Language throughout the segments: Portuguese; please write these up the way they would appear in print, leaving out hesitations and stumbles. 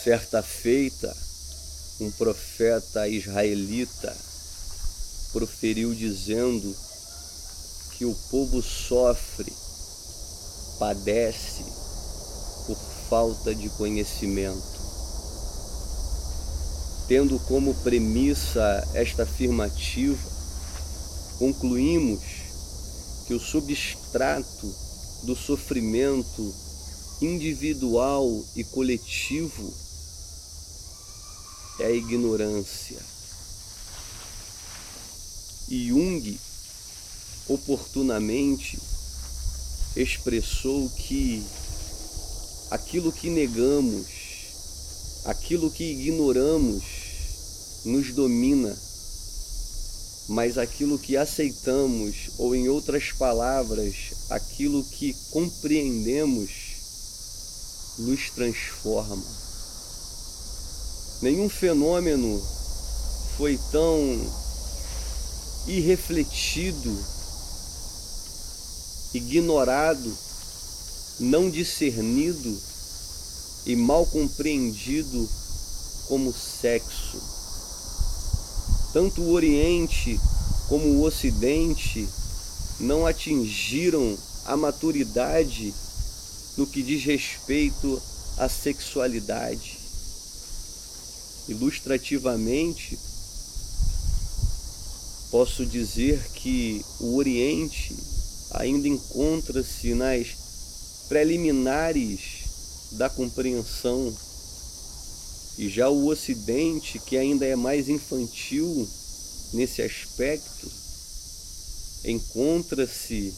Certa feita, um profeta israelita proferiu dizendo que o povo sofre, padece por falta de conhecimento. Tendo como premissa esta afirmativa, concluímos que o substrato do sofrimento individual e coletivo é a ignorância. E Jung, oportunamente, expressou que aquilo que negamos, aquilo que ignoramos, nos domina, mas aquilo que aceitamos, ou em outras palavras, aquilo que compreendemos, nos transforma. Nenhum fenômeno foi tão irrefletido, ignorado, não discernido e mal compreendido como o sexo. Tanto o Oriente como o Ocidente não atingiram a maturidade no que diz respeito à sexualidade. Ilustrativamente, posso dizer que o Oriente ainda encontra-se nas preliminares da compreensão, e já o Ocidente, que ainda é mais infantil nesse aspecto, encontra-se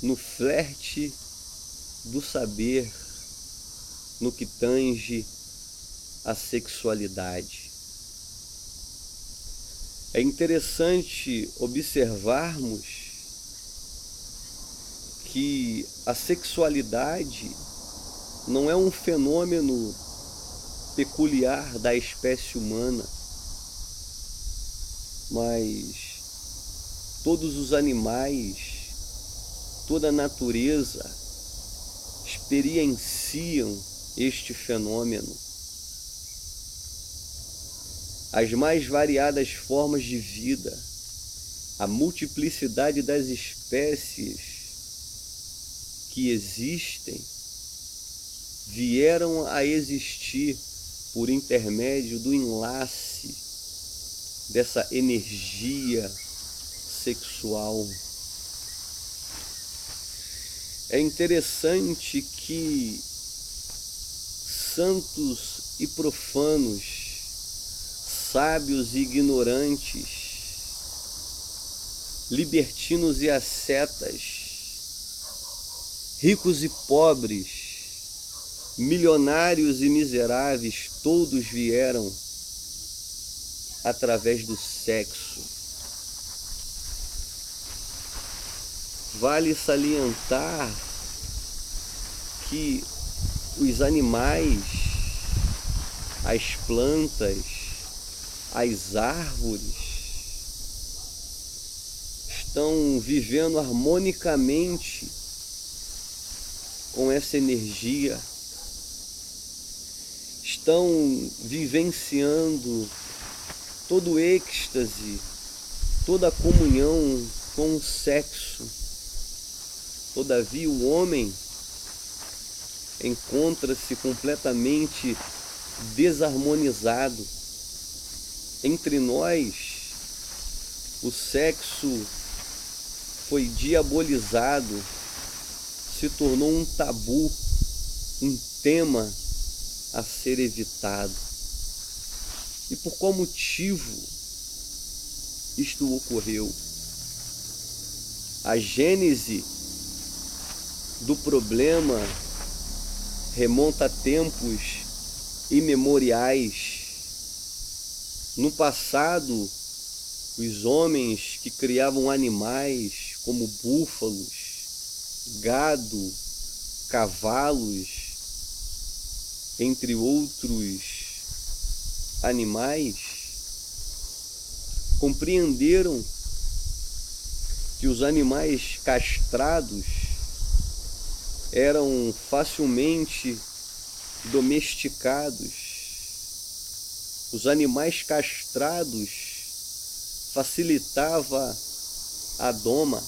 no flerte do saber, no que tange a sexualidade. É interessante observarmos que a sexualidade não é um fenômeno peculiar da espécie humana, mas todos os animais, toda a natureza experienciam este fenômeno. As mais variadas formas de vida, a multiplicidade das espécies que existem, vieram a existir por intermédio do enlace dessa energia sexual. É interessante que santos e profanos, sábios e ignorantes, libertinos e ascetas, ricos e pobres, milionários e miseráveis, todos vieram através do sexo. Vale salientar que os animais, as plantas, as árvores estão vivendo harmonicamente com essa energia, estão vivenciando todo o êxtase, toda a comunhão com o sexo. Todavia, o homem encontra-se completamente desarmonizado. Entre nós, o sexo foi diabolizado, se tornou um tabu, um tema a ser evitado. E por qual motivo isto ocorreu? A gênese do problema remonta a tempos imemoriais. No passado, os homens que criavam animais como búfalos, gado, cavalos, entre outros animais, compreenderam que os animais castrados eram facilmente domesticados os animais castrados facilitava a doma,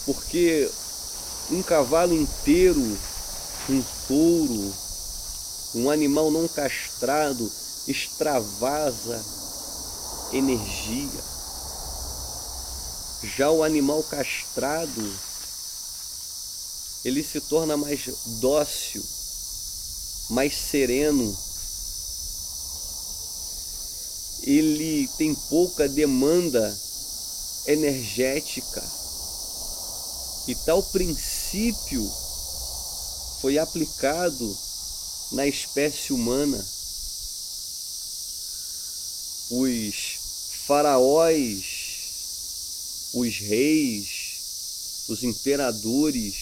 porque um cavalo inteiro, um touro, um animal não castrado extravasa energia. Já o animal castrado, ele se torna mais dócil, mais sereno. Ele tem pouca demanda energética. E tal princípio foi aplicado na espécie humana. Os faraós, os reis, os imperadores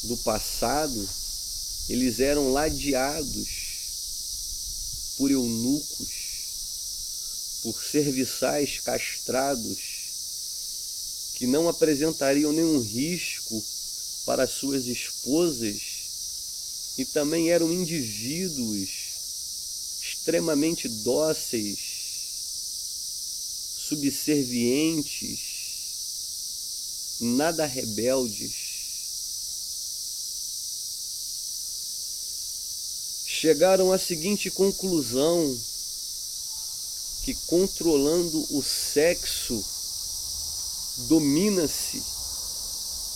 do passado, eles eram ladeados por eunucos, por serviçais castrados, que não apresentariam nenhum risco para suas esposas, e também eram indivíduos extremamente dóceis, subservientes, nada rebeldes. Chegaram à seguinte conclusão, que controlando o sexo domina-se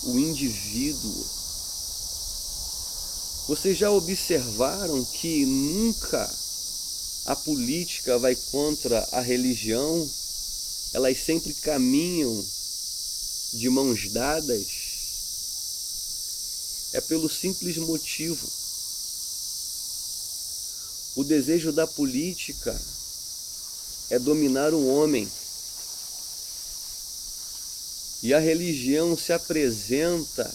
o indivíduo. Vocês já observaram que nunca a política vai contra a religião? Elas sempre caminham de mãos dadas. É pelo simples motivo: o desejo da política é dominar o homem. E a religião se apresenta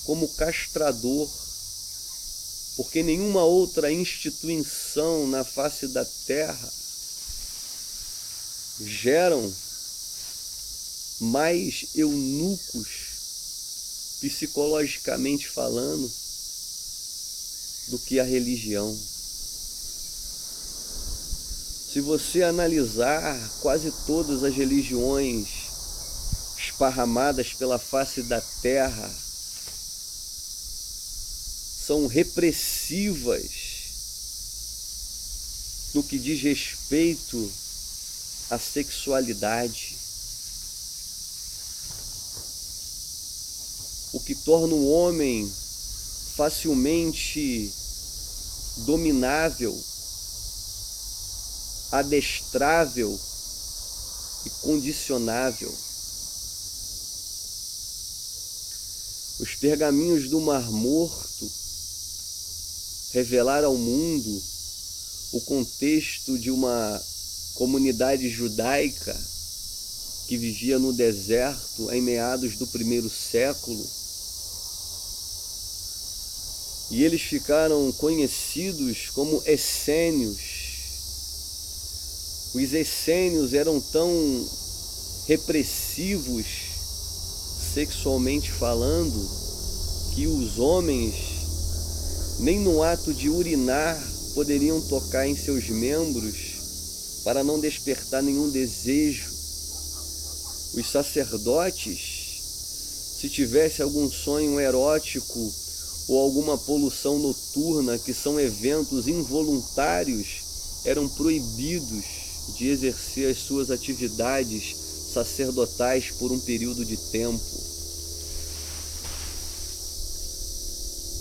como castrador, porque nenhuma outra instituição na face da terra geram mais eunucos, psicologicamente falando, do que a religião. Se você analisar quase todas as religiões esparramadas pela face da terra, são repressivas no que diz respeito à sexualidade, o que torna o homem facilmente dominável, adestrável e condicionável. Os pergaminhos do Mar Morto revelaram ao mundo o contexto de uma comunidade judaica que vivia no deserto em meados do 1º século. E eles ficaram conhecidos como essênios. Os essênios eram tão repressivos, sexualmente falando, que os homens, nem no ato de urinar, poderiam tocar em seus membros para não despertar nenhum desejo. Os sacerdotes, se tivesse algum sonho erótico ou alguma poluição noturna, que são eventos involuntários, eram proibidos de exercer as suas atividades sacerdotais por um período de tempo.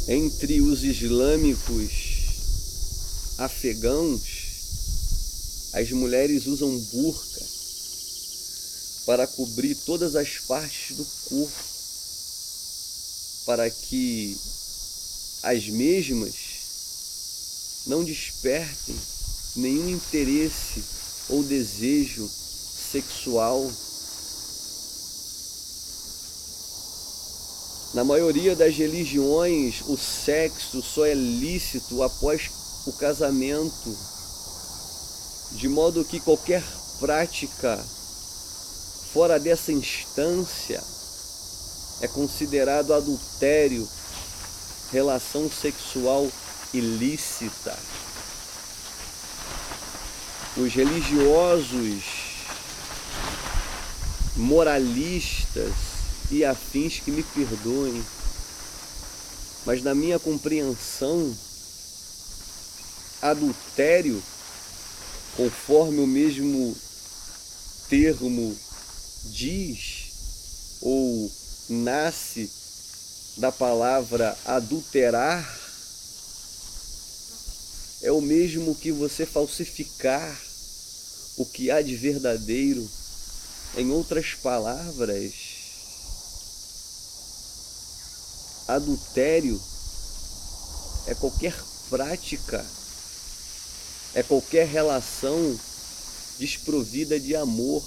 Entre os islâmicos afegãos, as mulheres usam burca para cobrir todas as partes do corpo, para que as mesmas não despertem nenhum interesse ou desejo sexual. Na maioria das religiões, o sexo só é lícito após o casamento, de modo que qualquer prática fora dessa instância é considerado adultério, relação sexual ilícita. Os religiosos, moralistas e afins que me perdoem, mas na minha compreensão, adultério, conforme o mesmo termo diz, ou nasce da palavra adulterar, é o mesmo que você falsificar o que há de verdadeiro. Em outras palavras, adultério é qualquer prática, é qualquer relação desprovida de amor,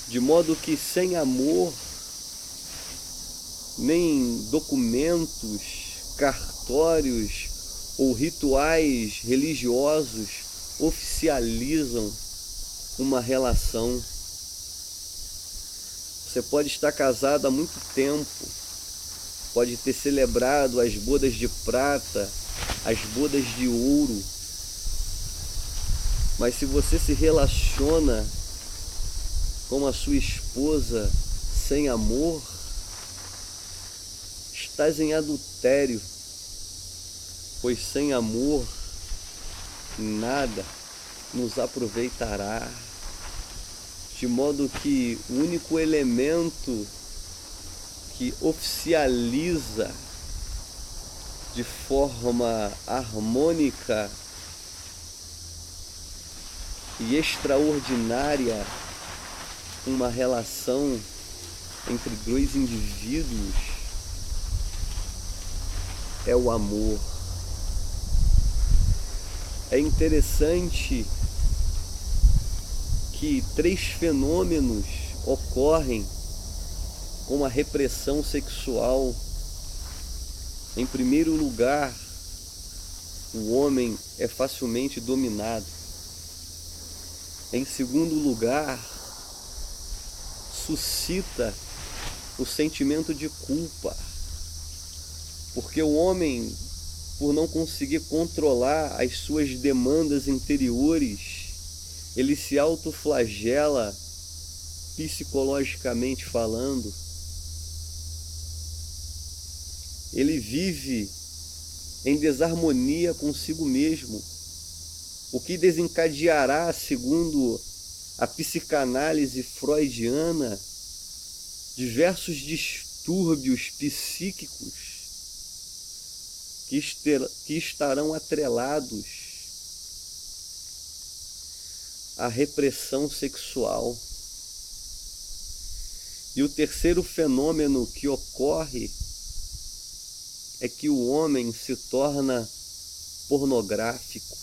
de modo que sem amor, nem documentos, cartórios ou rituais religiosos oficializam uma relação. Você pode estar casado há muito tempo, pode ter celebrado as bodas de prata, as bodas de ouro, mas se você se relaciona com a sua esposa sem amor, estás em adultério, pois sem amor nada nos aproveitará. De modo que o único elemento que oficializa de forma harmônica e extraordinária uma relação entre dois indivíduos é o amor. É interessante que 3 fenômenos ocorrem com a repressão sexual. Em primeiro lugar, o homem é facilmente dominado. Em segundo lugar, suscita o sentimento de culpa, porque o homem, por não conseguir controlar as suas demandas interiores, ele se autoflagela psicologicamente falando. Ele vive em desarmonia consigo mesmo, o que desencadeará, segundo a psicanálise freudiana, diversos distúrbios psíquicos que estarão atrelados à repressão sexual. E o terceiro fenômeno que ocorre é que o homem se torna pornográfico.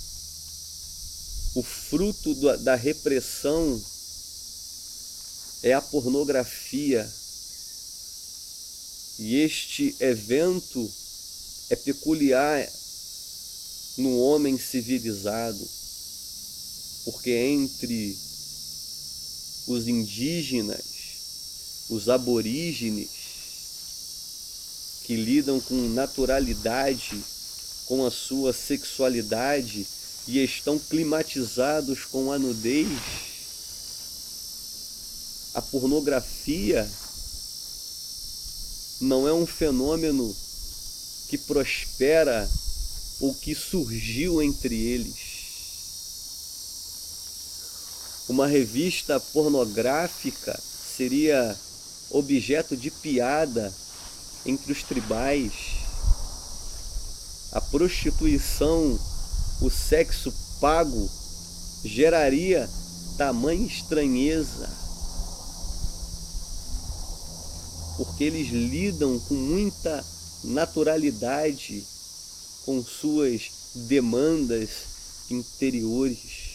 O fruto da repressão é a pornografia. E este evento é peculiar no homem civilizado, porque entre os indígenas, os aborígenes, que lidam com naturalidade com a sua sexualidade e estão climatizados com a nudez, a pornografia não é um fenômeno que prospera ou que surgiu entre eles. Uma revista pornográfica seria objeto de piada entre os tribais. A prostituição, o sexo pago, geraria tamanha estranheza, porque eles lidam com muita naturalidade com suas demandas interiores.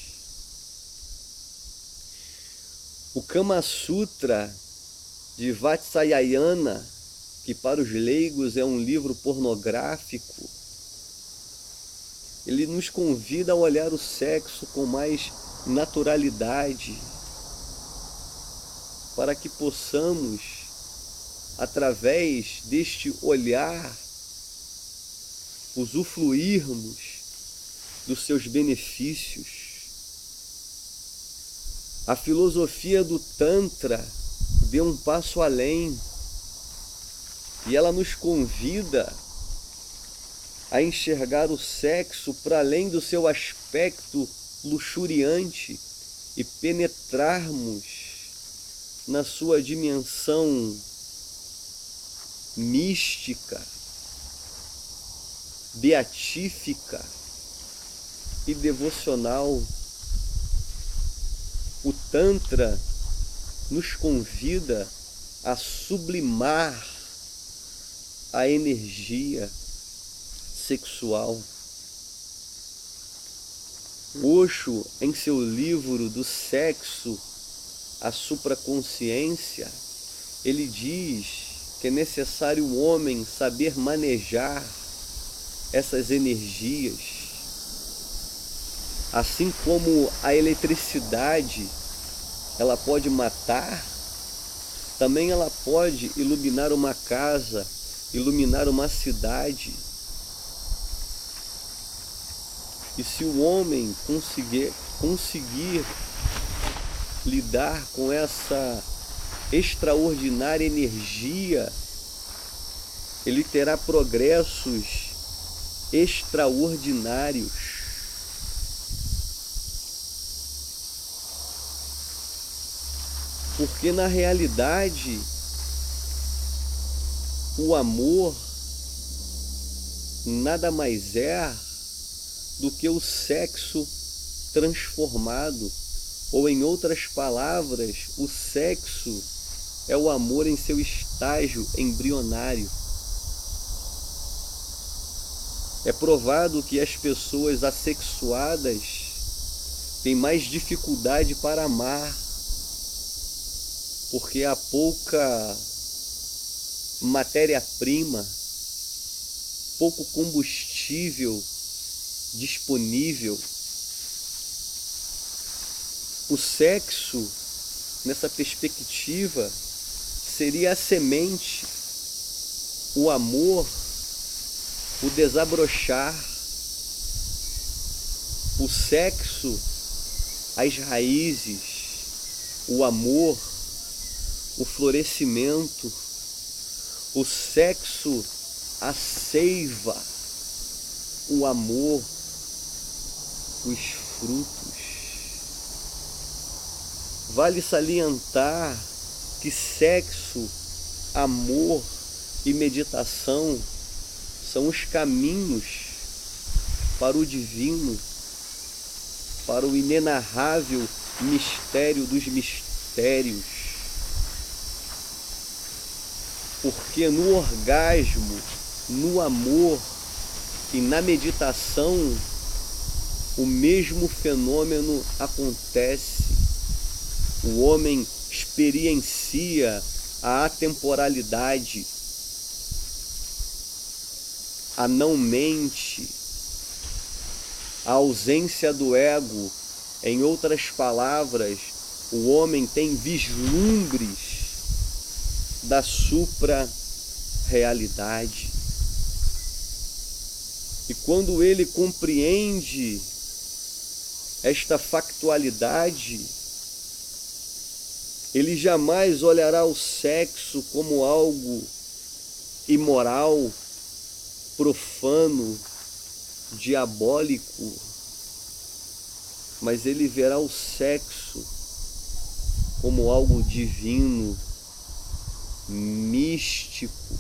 O Kama Sutra de Vatsyayana, que para os leigos é um livro pornográfico, ele nos convida a olhar o sexo com mais naturalidade, para que possamos, através deste olhar, usufruirmos dos seus benefícios. A filosofia do Tantra deu um passo além e ela nos convida a enxergar o sexo para além do seu aspecto luxuriante e penetrarmos na sua dimensão mística, beatífica e devocional. O Tantra nos convida a sublimar a energia sexual. Osho, em seu livro do Sexo, a Supraconsciência, ele diz que é necessário o homem saber manejar essas energias. Assim como a eletricidade, ela pode matar, também ela pode iluminar uma casa, iluminar uma cidade. E se o homem conseguir lidar com essa extraordinária energia, ele terá progressos extraordinários. Porque na realidade, o amor nada mais é do que o sexo transformado. Ou, em outras palavras, o sexo é o amor em seu estágio embrionário. É provado que as pessoas assexuadas têm mais dificuldade para amar, porque há pouca matéria-prima, pouco combustível disponível. O sexo, nessa perspectiva, seria a semente, o amor, o desabrochar. O sexo, as raízes, o amor, o florescimento. O sexo, a seiva, o amor, os frutos. Vale salientar que sexo, amor e meditação são os caminhos para o divino, para o inenarrável mistério dos mistérios. Porque no orgasmo, no amor e na meditação, o mesmo fenômeno acontece. O homem experiencia a atemporalidade, a não-mente, a ausência do ego. Em outras palavras, o homem tem vislumbres da supra-realidade. E quando ele compreende esta factualidade, ele jamais olhará o sexo como algo imoral, profano, diabólico, mas ele verá o sexo como algo divino, místico.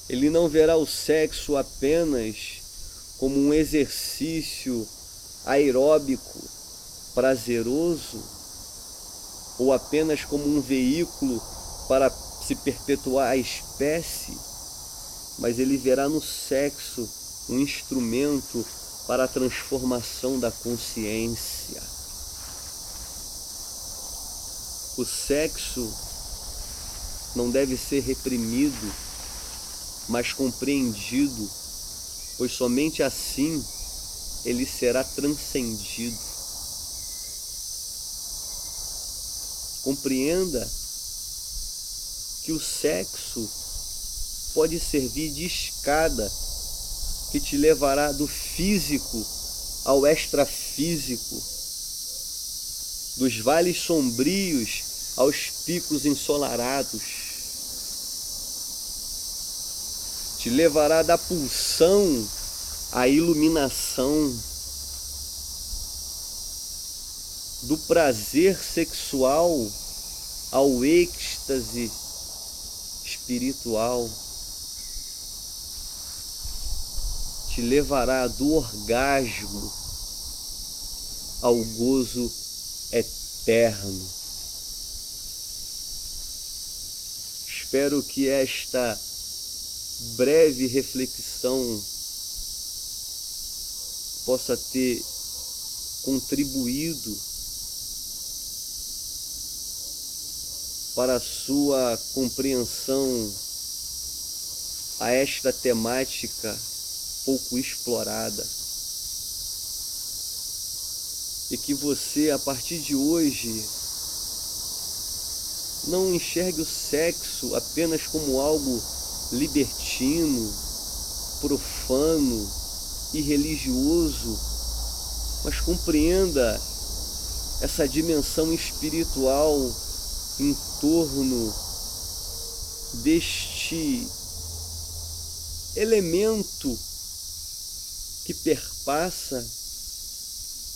Ele não verá o sexo apenas como um exercício aeróbico, prazeroso, ou apenas como um veículo para se perpetuar a espécie, mas ele verá no sexo um instrumento para a transformação da consciência. O sexo não deve ser reprimido, mas compreendido, pois somente assim ele será transcendido. Compreenda que o sexo pode servir de escada que te levará do físico ao extrafísico, dos vales sombrios aos picos ensolarados. Te levará da pulsão à iluminação, do prazer sexual ao êxtase espiritual. Te levará do orgasmo ao gozo eterno. Espero que esta breve reflexão possa ter contribuído para a sua compreensão a esta temática pouco explorada, e que você, a partir de hoje, não enxergue o sexo apenas como algo libertino, profano e religioso, mas compreenda essa dimensão espiritual em torno deste elemento que perpassa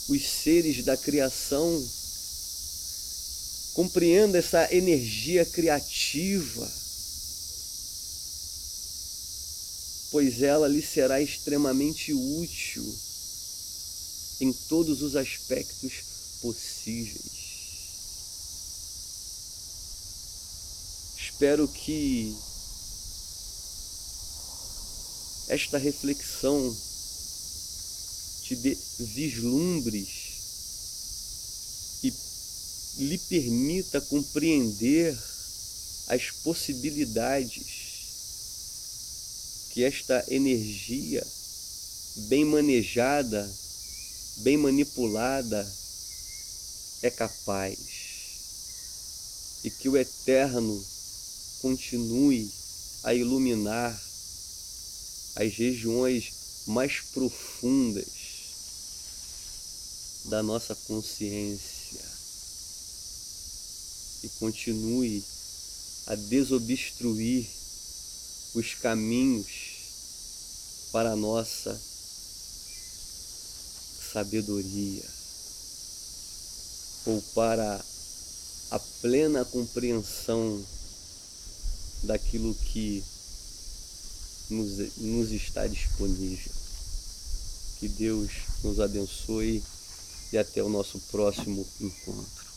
os seres da criação. Compreenda essa energia criativa, pois ela lhe será extremamente útil em todos os aspectos possíveis. Espero que esta reflexão te dê vislumbres e lhe permita compreender as possibilidades que esta energia, bem manejada, bem manipulada, é capaz. E que o Eterno continue a iluminar as regiões mais profundas da nossa consciência e continue a desobstruir os caminhos para a nossa sabedoria ou para a plena compreensão daquilo que nos está disponível. Que Deus nos abençoe e até o nosso próximo encontro.